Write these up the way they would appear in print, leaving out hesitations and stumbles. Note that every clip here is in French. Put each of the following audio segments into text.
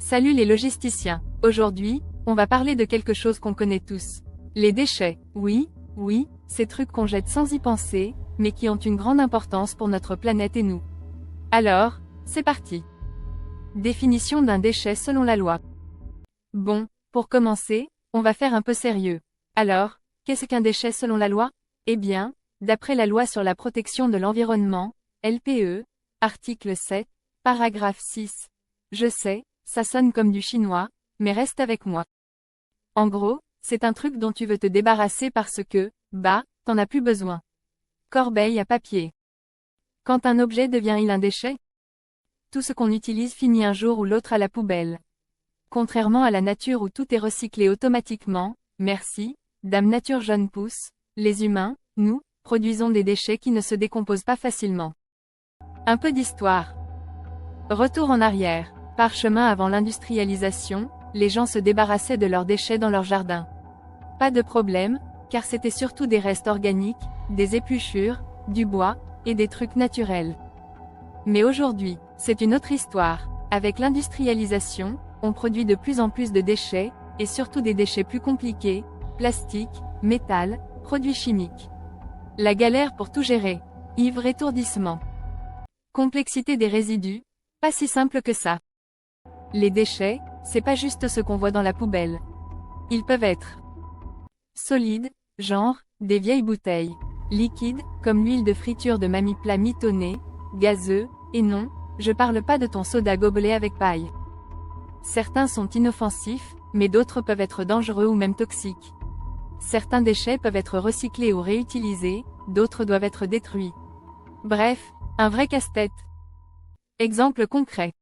Salut les logisticiens. Aujourd'hui, on va parler de quelque chose qu'on connaît tous. Les déchets. Oui, ces trucs qu'on jette sans y penser, mais qui ont une grande importance pour notre planète et nous. Alors, c'est parti. Définition d'un déchet selon la loi. Bon, pour commencer, on va faire un peu sérieux. Alors, qu'est-ce qu'un déchet selon la loi? Eh bien, d'après la loi sur la protection de l'environnement, LPE, article 7, paragraphe 6. Je sais, ça sonne comme du chinois, mais reste avec moi. En gros, c'est un truc dont tu veux te débarrasser parce que, t'en as plus besoin. Corbeille à papier. Quand un objet devient-il un déchet? Tout ce qu'on utilise finit un jour ou l'autre à la poubelle. Contrairement à la nature où tout est recyclé automatiquement, merci, Dame Nature jeune pousse, les humains, nous, produisons des déchets qui ne se décomposent pas facilement. Un peu d'histoire. Retour en arrière. Parchemin avant l'industrialisation, les gens se débarrassaient de leurs déchets dans leur jardin. Pas de problème, car c'était surtout des restes organiques, des épluchures, du bois, et des trucs naturels. Mais aujourd'hui, c'est une autre histoire. Avec l'industrialisation, on produit de plus en plus de déchets, et surtout des déchets plus compliqués, plastique, métal, produits chimiques. La galère pour tout gérer. Ivre étourdissement. Complexité des résidus, pas si simple que ça. Les déchets, c'est pas juste ce qu'on voit dans la poubelle. Ils peuvent être solides, genre, des vieilles bouteilles. Liquides, comme l'huile de friture de mamie plat mitonné. Gazeux, et non, je parle pas de ton soda gobelet avec paille. Certains sont inoffensifs, mais d'autres peuvent être dangereux ou même toxiques. Certains déchets peuvent être recyclés ou réutilisés, d'autres doivent être détruits. Bref, un vrai casse-tête. Exemple concret.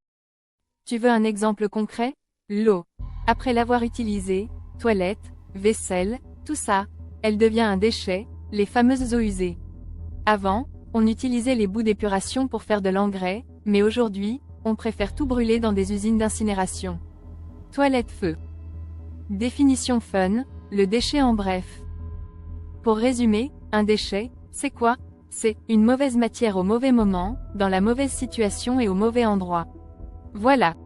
Tu veux un exemple concret? L'eau. Après l'avoir utilisée, toilette, vaisselle, tout ça, elle devient un déchet, les fameuses eaux usées. Avant, on utilisait les boues d'épuration pour faire de l'engrais, mais aujourd'hui, on préfère tout brûler dans des usines d'incinération. Toilette feu. Définition fun, le déchet en bref. Pour résumer, un déchet, c'est quoi? C'est une mauvaise matière au mauvais moment, dans la mauvaise situation et au mauvais endroit. Voilà.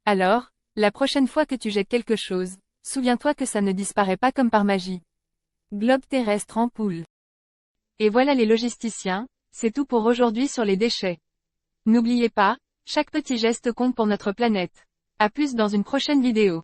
Alors, la prochaine fois que tu jettes quelque chose, souviens-toi que ça ne disparaît pas comme par magie. Globe terrestre en poule. Et voilà les logisticiens, c'est tout pour aujourd'hui sur les déchets. N'oubliez pas, chaque petit geste compte pour notre planète. À plus dans une prochaine vidéo.